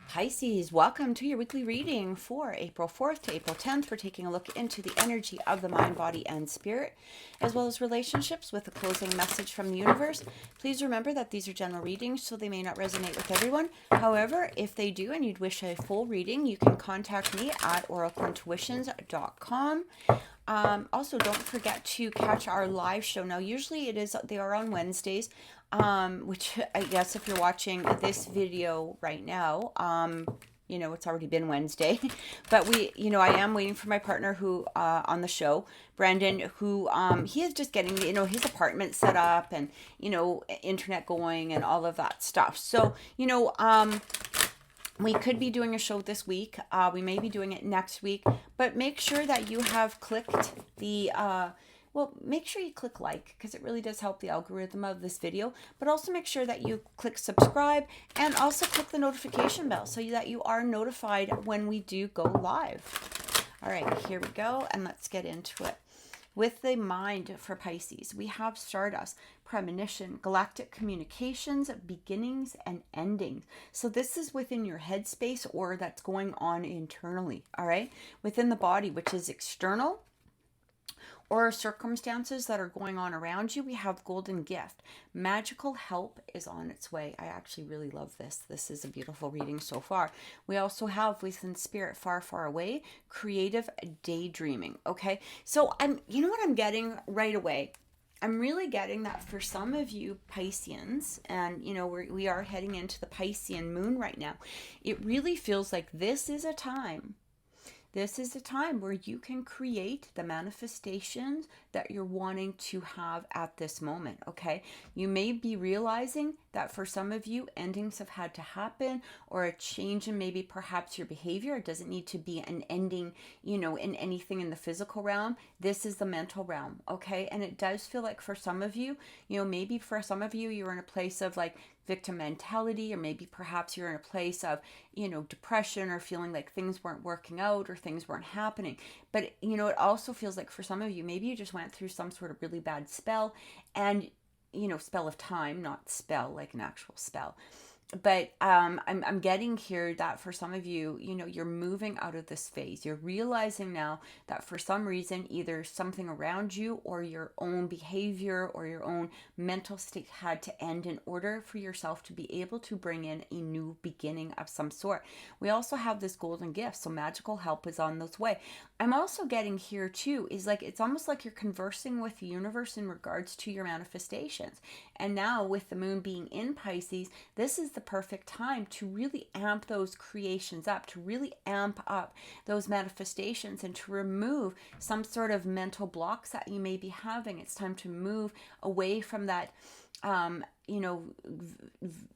Pisces, welcome to your weekly reading for April 4th to April 10th. We're taking a look into the energy of the mind, body, and spirit, as well as relationships with a closing message from the universe. Please remember that these are general readings, so they may not resonate with everyone. However, if they do and you'd wish a full reading, you can contact me at oracleintuitions.com. Also, don't forget to catch our live show. Now, usually they are on Wednesdays, which I guess if you're watching this video right now, it's already been Wednesday. But I am waiting for my partner who, on the show, Brandon, who, he is just getting, his apartment set up and, internet going and all of that stuff. So, we could be doing a show this week. We may be doing it next week, but make sure that you have clicked the, make sure you click like, because it really does help the algorithm of this video, but also make sure that you click subscribe and also click the notification bell so that you are notified when we do go live. All right, here we go, and let's get into it. With the mind for Pisces, we have Stardust, premonition, galactic communications, beginnings, and endings. So this is within your headspace or that's going on internally, all right? Within the body, which is external, or circumstances that are going on around you, we have golden gift. Magical help is on its way. I actually really love this. This is a beautiful reading so far. We also have within spirit, far, far away, creative daydreaming. Okay. So you know what I'm getting right away? I'm really getting that for some of you Pisceans, and we are heading into the Piscean moon right now. It really feels like this is a time. This is a time where you can create the manifestations that you're wanting to have at this moment, okay? You may be realizing that for some of you, endings have had to happen, or a change in maybe perhaps your behavior. It doesn't need to be an ending, in anything in the physical realm. This is the mental realm, okay? And it does feel like for some of you, maybe for some of you, you're in a place of like victim mentality, or maybe perhaps you're in a place of, depression, or feeling like things weren't working out or things weren't happening. But, it also feels like for some of you, maybe you just went through some sort of really bad spell, and, spell of time, not spell like an actual spell. But I'm getting here that for some of you, you're moving out of this phase. You're realizing now that for some reason, either something around you or your own behavior or your own mental state had to end in order for yourself to be able to bring in a new beginning of some sort. We also have this golden gift, so magical help is on this way. I'm also getting here too, is like, it's almost like you're conversing with the universe in regards to your manifestations. And now with the moon being in Pisces, this is the perfect time to really amp those creations up, to really amp up those manifestations, and to remove some sort of mental blocks that you may be having. It's time to move away from that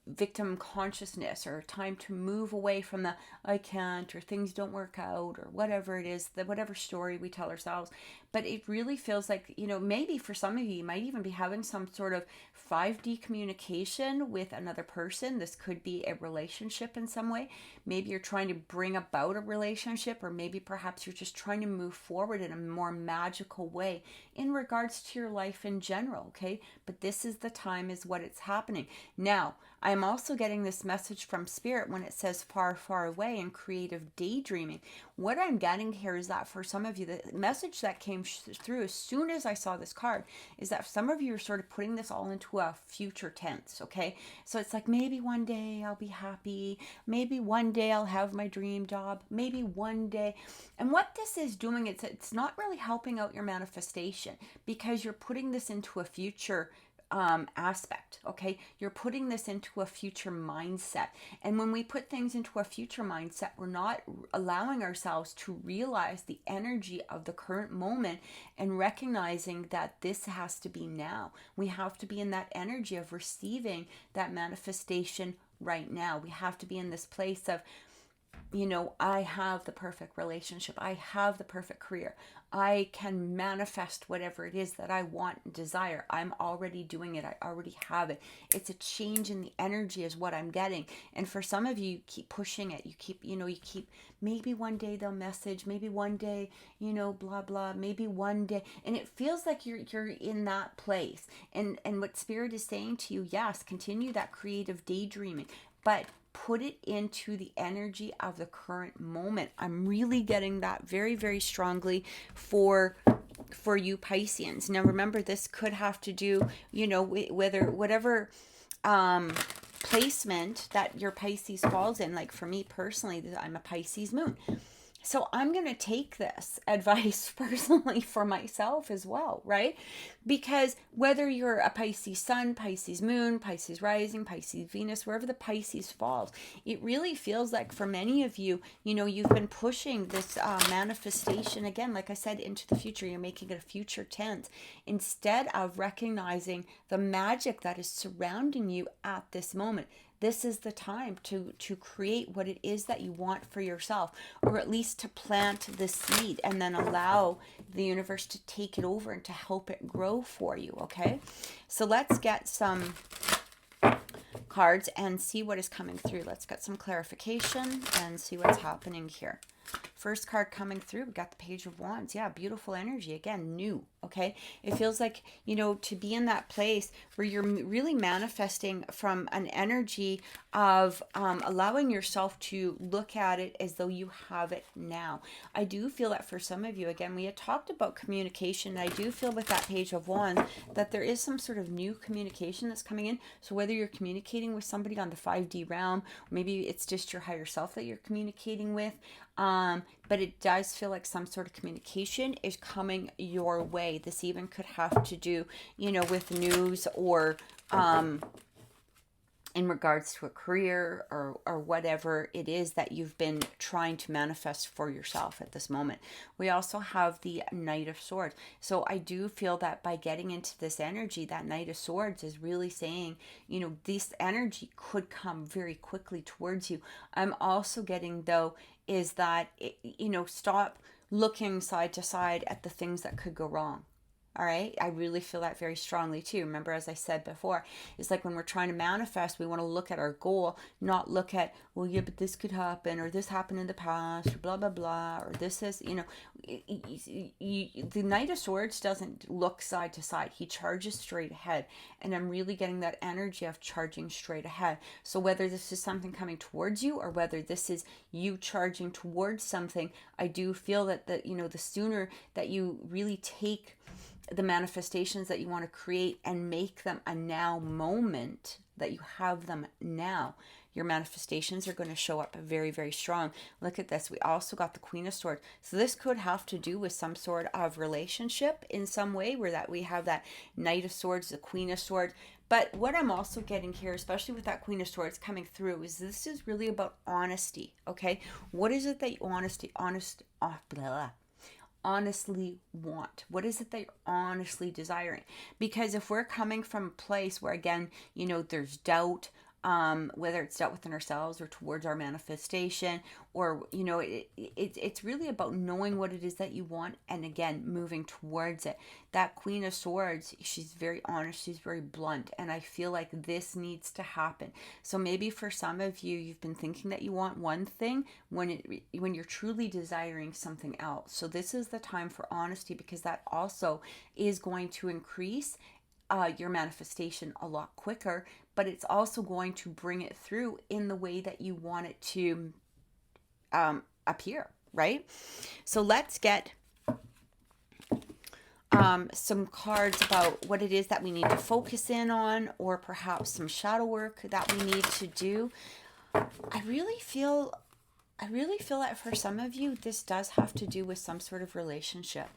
victim consciousness, or time to move away from the I can't, or things don't work out, or whatever it is, whatever story we tell ourselves. But it really feels like, maybe for some of you, you might even be having some sort of 5D communication with another person. This could be a relationship in some way. Maybe you're trying to bring about a relationship, or maybe perhaps you're just trying to move forward in a more magical way in regards to your life in general, okay? But this is the time, is what it's happening. Now, I'm also getting this message from Spirit when it says far, far away and creative daydreaming. What I'm getting here is that for some of you, the message that came through as soon as I saw this card is that some of you are sort of putting this all into a future tense, okay? So it's like, maybe one day I'll be happy. Maybe one day I'll have my dream job. Maybe one day. And what this is doing, it's not really helping out your manifestation, because you're putting this into a future aspect, okay? You're putting this into a future mindset. And when we put things into a future mindset, we're not allowing ourselves to realize the energy of the current moment and recognizing that this has to be now. We have to be in that energy of receiving that manifestation right now. We have to be in this place of, I have the perfect relationship. I have the perfect career. I can manifest whatever it is that I want and desire. I'm already doing it. I already have it. It's a change in the energy is what I'm getting. And for some of you, keep pushing it. You keep, maybe one day they'll message, maybe one day, blah, blah, maybe one day. And it feels like you're in that place. And what Spirit is saying to you, yes, continue that creative daydreaming. But put it into the energy of the current moment. I'm really getting that very, very strongly for you Pisceans. Now remember, this could have to do, you know, whatever placement that your Pisces falls in. Like for me personally, I'm a Pisces moon. So I'm going to take this advice personally for myself as well, right? Because whether you're a Pisces sun, Pisces moon, Pisces rising, Pisces Venus, wherever the Pisces falls, it really feels like for many of you, you know, you've been pushing this manifestation, again, like I said, into the future. You're making it a future tense instead of recognizing the magic that is surrounding you at this moment. This is the time to create what it is that you want for yourself, or at least to plant the seed and then allow the universe to take it over and to help it grow for you, okay? So let's get some cards and see what is coming through. Let's get some clarification and see what's happening here. First card coming through, we got the Page of Wands. Yeah, beautiful energy. Again, new, okay? It feels like, you know, to be in that place where you're really manifesting from an energy of allowing yourself to look at it as though you have it now. I do feel that for some of you, again, we had talked about communication. I do feel with that Page of Wands that there is some sort of new communication that's coming in. So whether you're communicating with somebody on the 5D realm, maybe it's just your higher self that you're communicating with, but it does feel like some sort of communication is coming your way. This even could have to do, you know, with news or in regards to a career or whatever it is that you've been trying to manifest for yourself at this moment. We also have the Knight of Swords. So I do feel that by getting into this energy, that Knight of Swords is really saying, you know, this energy could come very quickly towards you. I'm also getting, though, is that, you know, stop looking side to side at the things that could go wrong. All right. I really feel that very strongly too. Remember, as I said before, it's like when we're trying to manifest, we want to look at our goal, not look at, well, yeah, but this could happen, or this happened in the past, or blah, blah, blah, or this is, you know, the Knight of Swords doesn't look side to side. He charges straight ahead. And I'm really getting that energy of charging straight ahead. So whether this is something coming towards you or whether this is you charging towards something, I do feel that, you know, the sooner that you really take the manifestations that you want to create and make them a now moment, that you have them now, your manifestations are going to show up very, very strong. Look at this. We also got the Queen of Swords. So this could have to do with some sort of relationship in some way, where that we have that Knight of Swords, the Queen of Swords. But what I'm also getting here, especially with that Queen of Swords coming through, is this is really about honesty, okay? What is it that you honestly want? What is it that you're honestly desiring? Because if we're coming from a place where, again, you know, there's doubt, whether it's doubt within ourselves or towards our manifestation, or, you know, it's really about knowing what it is that you want and, again, moving towards it. That Queen of Swords, she's very honest, she's very blunt, and I feel like this needs to happen. So maybe for some of you, you've been thinking that you want one thing when you're truly desiring something else. So this is the time for honesty, because that also is going to increase your manifestation a lot quicker, but it's also going to bring it through in the way that you want it to appear, right? So let's get some cards about what it is that we need to focus in on, or perhaps some shadow work that we need to do. I really feel that for some of you, this does have to do with some sort of relationship,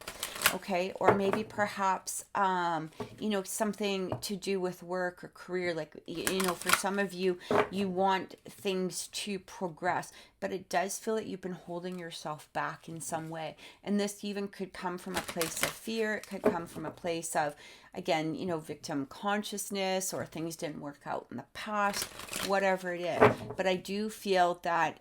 okay? Or maybe perhaps, you know, something to do with work or career. Like, you know, for some of you, you want things to progress, but it does feel that you've been holding yourself back in some way. And this even could come from a place of fear. It could come from a place of, again, you know, victim consciousness, or things didn't work out in the past, whatever it is. But I do feel that,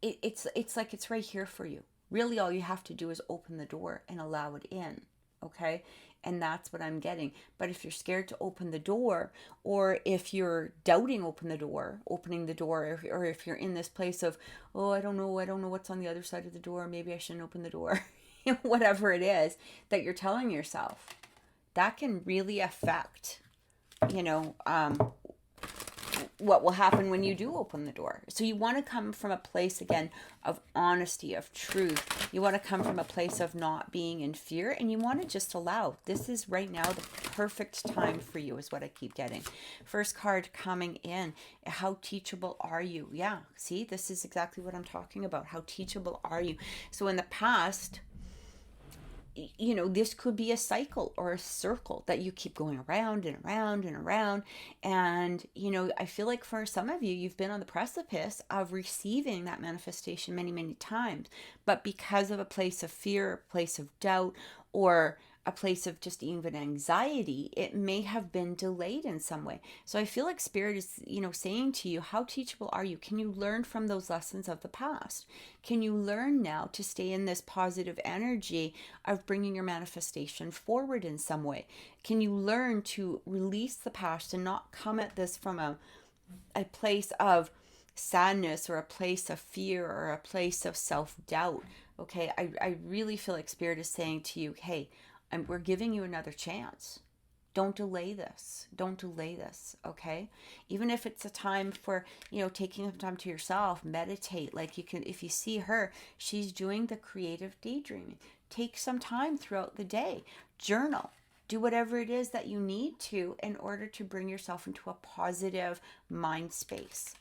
it's like it's right here for you. Really, all you have to do is open the door and allow it in, okay? And that's what I'm getting. But if you're scared to open the door, or if you're doubting opening the door, or if you're in this place of, oh, I don't know what's on the other side of the door, maybe I shouldn't open the door, whatever it is that you're telling yourself, that can really affect, you know, what will happen when you do open the door. So you want to come from a place, again, of honesty, of truth. You want to come from a place of not being in fear, and you want to just allow. This is right now the perfect time for you, is what I keep getting. First card coming in. How teachable are you? Yeah, see, this is exactly what I'm talking about. How teachable are you? So in the past, you know, this could be a cycle or a circle that you keep going around and around and around. And, you know, I feel like for some of you, you've been on the precipice of receiving that manifestation many, many times. But because of a place of fear, a place of doubt, or a place of just even anxiety, it may have been delayed in some way. So I feel like Spirit is, you know, saying to you, how teachable are you? Can you learn from those lessons of the past? Can you learn now to stay in this positive energy of bringing your manifestation forward in some way? Can you learn to release the past and not come at this from a place of sadness or a place of fear or a place of self-doubt? Okay, I really feel like Spirit is saying to you, hey, we're giving you another chance. Don't delay this. Don't delay this, okay? Even if it's a time for, you know, taking some time to yourself, meditate. Like you can, if you see her, she's doing the creative daydreaming. Take some time throughout the day. Journal. Do whatever it is that you need to in order to bring yourself into a positive mind space.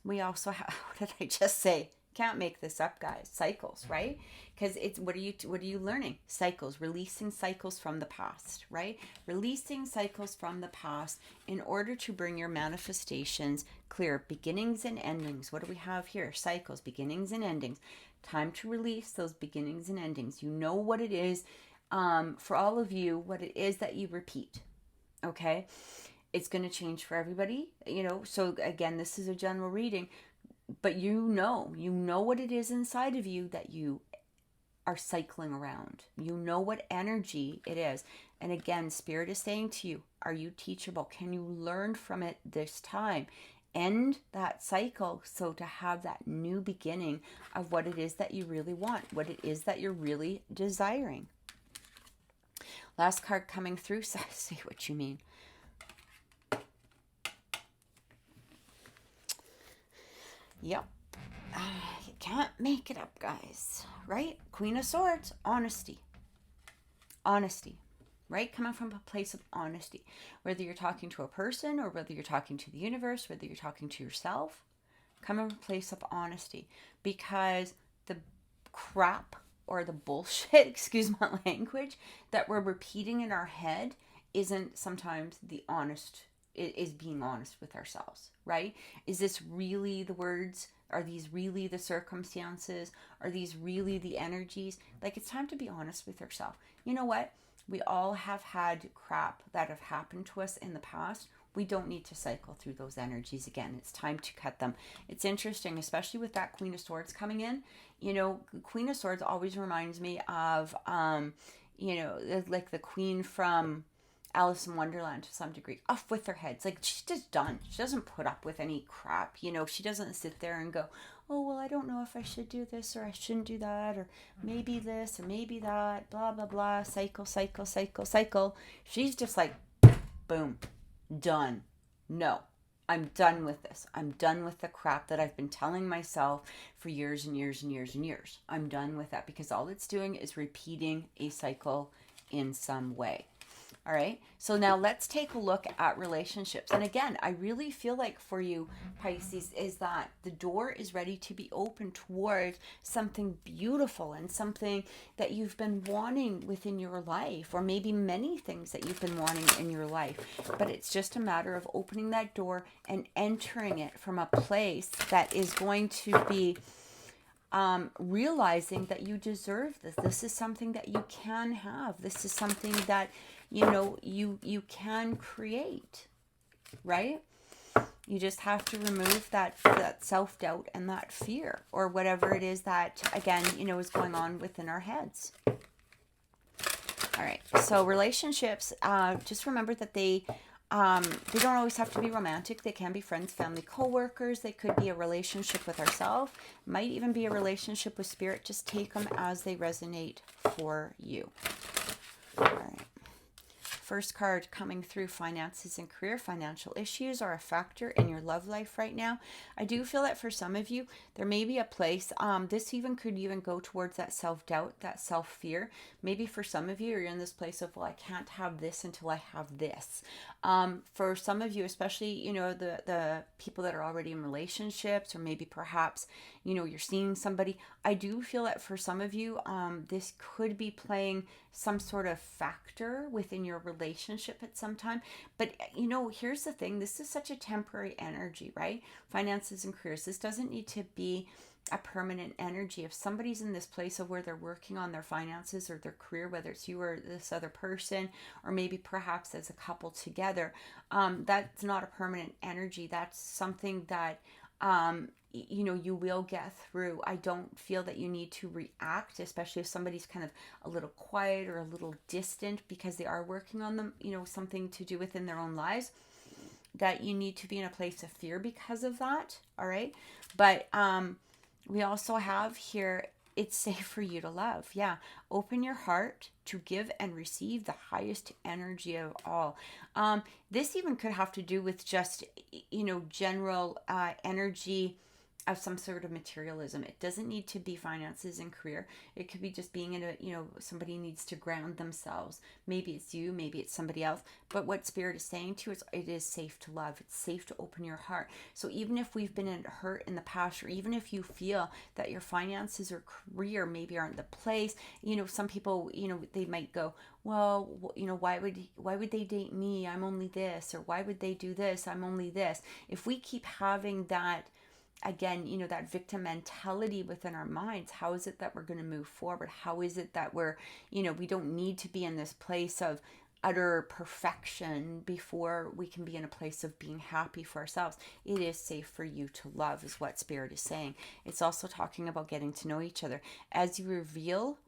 We also have, what did I just say? Can't make this up, guys. Cycles, right? Because it's what are you learning? Cycles, releasing cycles from the past, right? Releasing cycles from the past in order to bring your manifestations clear. Beginnings and endings. What do we have here? Cycles, beginnings and endings. Time to release those beginnings and endings. You know what it is, for all of you, what it is that you repeat. Okay? It's going to change for everybody, you know. So again, this is a general reading. But you know what it is inside of you that you are cycling around. You know what energy it is. And again, Spirit is saying to you, are you teachable? Can you learn from it this time? End that cycle, so to have that new beginning of what it is that you really want, what it is that you're really desiring. Last card coming through, so say what you mean. Yep. You can't make it up, guys. Right? Queen of Swords. Honesty. Honesty. Right? Coming from a place of honesty. Whether you're talking to a person or whether you're talking to the universe, whether you're talking to yourself, coming from a place of honesty. Because the crap or the bullshit, excuse my language, that we're repeating in our head isn't sometimes the honest. It is being honest with ourselves, right? Is this really the words? Are these really the circumstances? Are these really the energies? Like, it's time to be honest with yourself. You know what? We all have had crap that have happened to us in the past. We don't need to cycle through those energies again. It's time to cut them. It's interesting, especially with that Queen of Swords coming in. You know, Queen of Swords always reminds me of, you know, like the queen from Alice in Wonderland to some degree. Off with her head. It's like, she's just done. She doesn't put up with any crap. You know, she doesn't sit there and go, oh, well, I don't know if I should do this or I shouldn't do that, or maybe this or maybe that, blah, blah, blah, cycle, cycle, cycle, cycle. She's just like, boom, done. No, I'm done with this. I'm done with the crap that I've been telling myself for years and years and years and years. I'm done with that, because all it's doing is repeating a cycle in some way. All right, so now let's take a look at relationships. And again, I really feel like for you, Pisces, is that the door is ready to be opened towards something beautiful and something that you've been wanting within your life, or maybe many things that you've been wanting in your life. But it's just a matter of opening that door and entering it from a place that is going to be realizing that you deserve this. This is something that you can have. This is something that, you know, you can create, right? You just have to remove that self-doubt and that fear, or whatever it is that, again, you know, is going on within our heads. All right, so relationships, just remember that they don't always have to be romantic. They can be friends, family, co-workers. They could be a relationship with ourselves. Might even be a relationship with Spirit. Just take them as they resonate for you. All right. first card coming through, finances and career, financial issues are a factor in your love life right now. I do feel that for some of you, there may be a place, this even could even go towards that self-doubt, that self-fear. Maybe for some of you, you're in this place of, well, I can't have this until I have this. For some of you, especially, you know, the people that are already in relationships, or maybe perhaps, you know, you're seeing somebody. I do feel that for some of you, this could be playing some sort of factor within your relationship at some time. But, you know, here's the thing. This is such a temporary energy, right? Finances and careers. This doesn't need to be a permanent energy. If somebody's in this place of where they're working on their finances or their career, whether it's you or this other person, or maybe perhaps as a couple together, that's not a permanent energy. That's something that, you know, you will get through. I don't feel that you need to react, especially if somebody's kind of a little quiet or a little distant because they are working on them, you know, something to do within their own lives, that you need to be in a place of fear because of that. All right. But, we also have here, it's safe for you to love. Yeah. Open your heart to give and receive the highest energy of all. This even could have to do with just, you know, general energy of some sort of materialism. It doesn't need to be finances and career. It could be just being in a, you know, somebody needs to ground themselves. Maybe it's you, maybe it's somebody else. But what Spirit is saying to us, it is safe to love. It's safe to open your heart. So even if we've been hurt in the past, or even if you feel that your finances or career maybe aren't the place, you know, some people, you know, they might go, well, you know, why would they date me? I'm only this. Or why would they do this? I'm only this. If we keep having that, again, you know, that victim mentality within our minds, how is it that we're going to move forward? How is it that we're, you know, we don't need to be in this place of utter perfection before we can be in a place of being happy for ourselves? It is safe for you to love, is what Spirit is saying. It's also talking about getting to know each other. As you reveal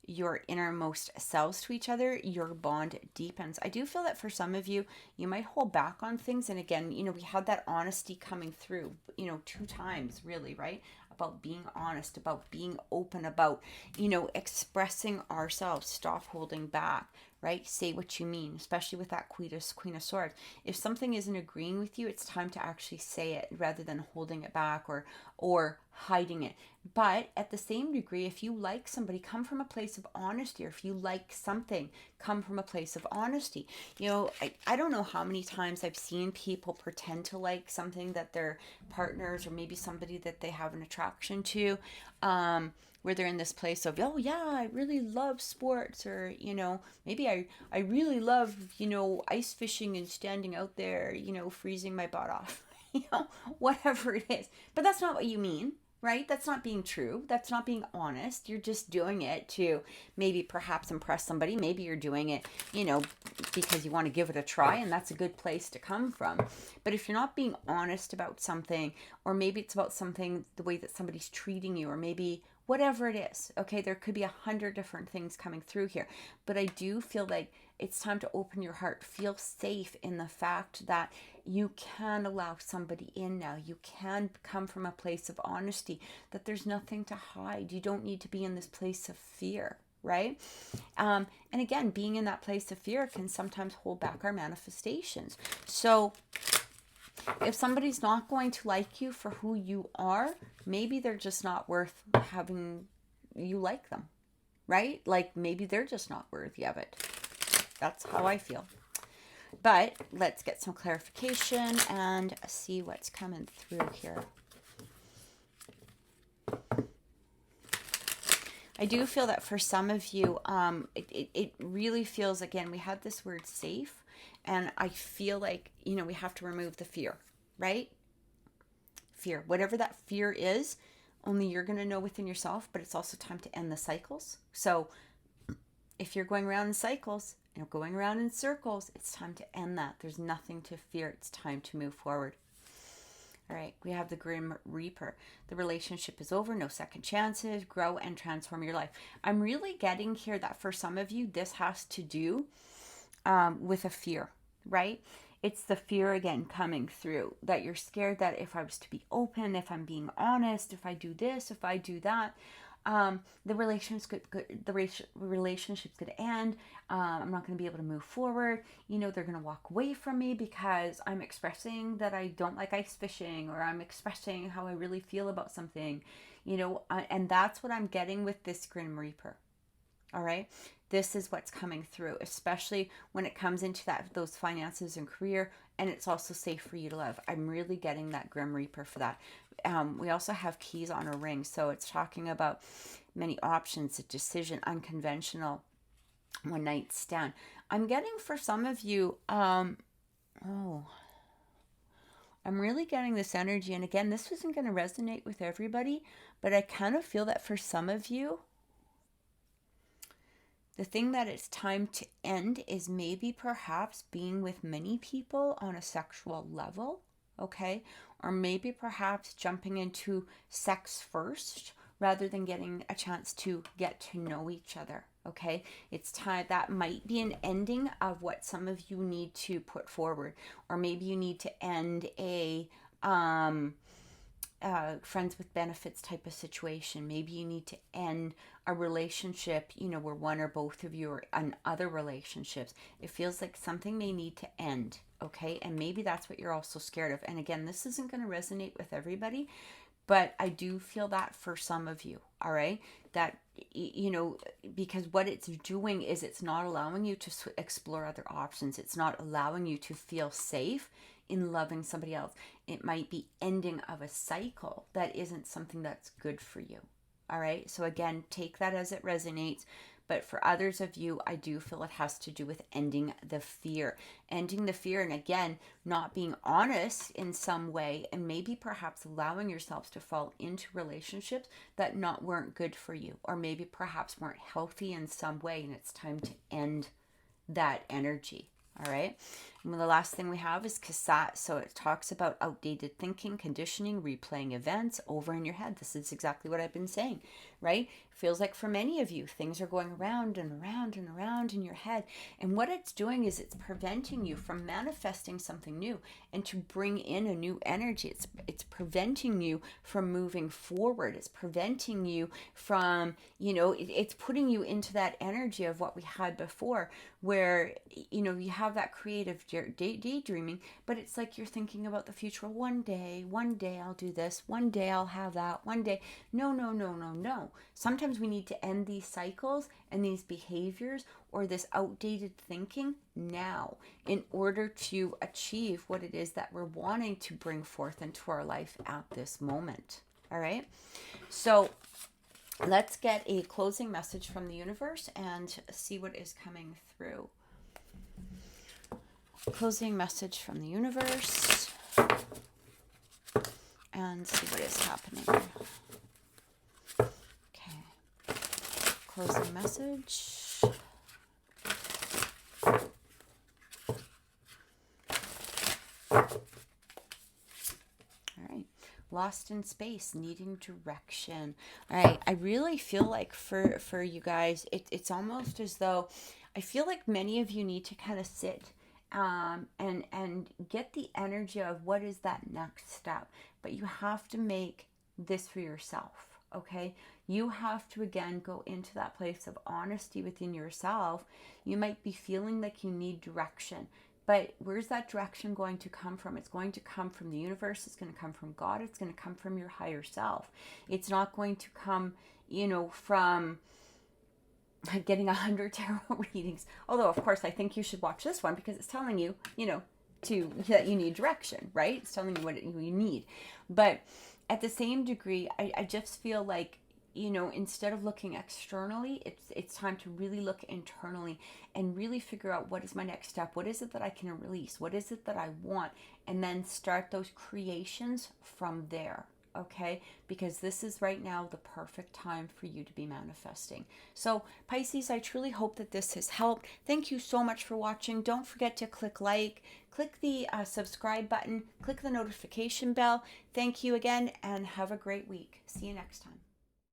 your innermost selves to each other, your bond deepens. I do feel that for some of you, you might hold back on things. And again, you know, we had that honesty coming through, you know, 2 times really, right? About being honest, about being open, about, you know, expressing ourselves. Stop holding back, right? Say what you mean, especially with that Queen of Swords. If something isn't agreeing with you, it's time to actually say it rather than holding it back or hiding it. But at the same degree, if you like somebody, come from a place of honesty. Or if you like something, come from a place of honesty. You know, I don't know how many times I've seen people pretend to like something that their partners, or maybe somebody that they have an attraction to, where they're in this place of, oh yeah, I really love sports, or, you know, maybe I really love, you know, ice fishing and standing out there, you know, freezing my butt off, you know, whatever it is. But that's not what you mean, right? That's not being true. That's not being honest. You're just doing it to maybe perhaps impress somebody. Maybe you're doing it, you know, because you want to give it a try, and that's a good place to come from. But if you're not being honest about something, or maybe it's about something, the way that somebody's treating you, or maybe whatever it is, okay, there could be 100 different things coming through here. But I do feel like it's time to open your heart. Feel safe in the fact that you can allow somebody in now. You can come from a place of honesty, that there's nothing to hide. You don't need to be in this place of fear, right? And again, being in that place of fear can sometimes hold back our manifestations. So if somebody's not going to like you for who you are, maybe they're just not worth having you like them, right? Like maybe they're just not worthy of it. That's how I feel. But let's get some clarification and see what's coming through here. I do feel that for some of you, it really feels, again, we had this word safe, and I feel like, you know, we have to remove the fear, right? Fear, whatever that fear is, only you're going to know within yourself, but it's also time to end the cycles. So if you're going around in cycles, you know, going around in circles, it's time to end that. There's nothing to fear. It's time to move forward. All right, we have the Grim Reaper. The relationship is over, no second chances, grow and transform your life. I'm really getting here that for some of you, this has to do with a fear, right? It's the fear again coming through, that you're scared that if I was to be open, if I'm being honest, if I do this, if I do that, the relationship's going to end. I'm not going to be able to move forward. You know, they're going to walk away from me because I'm expressing that I don't like ice fishing, or I'm expressing how I really feel about something, you know, and that's what I'm getting with this Grim Reaper. All right. This is what's coming through, especially when it comes into those finances and career, and it's also safe for you to love. I'm really getting that Grim Reaper for that. We also have keys on a ring, so it's talking about many options, a decision, unconventional, one night stand. I'm getting for some of you, I'm really getting this energy, and again, this isn't going to resonate with everybody, but I kind of feel that for some of you, the thing that it's time to end is maybe perhaps being with many people on a sexual level, okay? Or maybe perhaps jumping into sex first rather than getting a chance to get to know each other, okay? It's time, that might be an ending of what some of you need to put forward. Or maybe you need to end a friends with benefits type of situation. Maybe you need to end a relationship, you know, where one or both of you are in other relationships. It feels like something may need to end, okay? And maybe that's what you're also scared of. And again, this isn't going to resonate with everybody, but I do feel that for some of you, all right? That, you know, because what it's doing is it's not allowing you to explore other options. It's not allowing you to feel safe in loving somebody else. It might be ending of a cycle that isn't something that's good for you. All right. So again, take that as it resonates. But for others of you, I do feel it has to do with ending the fear. Ending the fear, and again, not being honest in some way, and maybe perhaps allowing yourselves to fall into relationships that weren't good for you, or maybe perhaps weren't healthy in some way, and it's time to end that energy. All right. And the last thing we have is Cassette. So it talks about outdated thinking, conditioning, replaying events over in your head. This is exactly what I've been saying, right? Feels like for many of you, things are going around and around and around in your head. And what it's doing is it's preventing you from manifesting something new and to bring in a new energy. It's preventing you from moving forward. It's preventing you from, you know, it's putting you into that energy of what we had before, where, you know, you have that creative daydreaming, but it's like you're thinking about the future. One day I'll do this. One day I'll have that. One day. No. Sometimes we need to end these cycles and these behaviors or this outdated thinking now in order to achieve what it is that we're wanting to bring forth into our life at this moment. All right. So let's get a closing message from the universe and see what is coming through. Closing message from the universe and see what is happening. Okay. Closing message. All right. Lost in space, needing direction. All right. I really feel like for you guys, it's almost as though I feel like many of you need to kind of sit and get the energy of what is that next step. But you have to make this for yourself, okay? You have to, again, go into that place of honesty within yourself. You might be feeling like you need direction, but where's that direction going to come from? It's going to come from the universe. It's going to come from God. It's going to come from your higher self. It's not going to come, you know, from getting 100 tarot readings. Although, of course, I think you should watch this one because it's telling you, you know, that you need direction, right? It's telling you what you need. But at the same degree, I just feel like, you know, instead of looking externally, it's time to really look internally and really figure out what is my next step. What is it that I can release? What is it that I want? And then start those creations from there. Okay, because this is right now the perfect time for you to be manifesting. So Pisces, I truly hope that this has helped. Thank you so much for watching. Don't forget to click like, click the subscribe button, click the notification bell. Thank you again and have a great week. See you next time.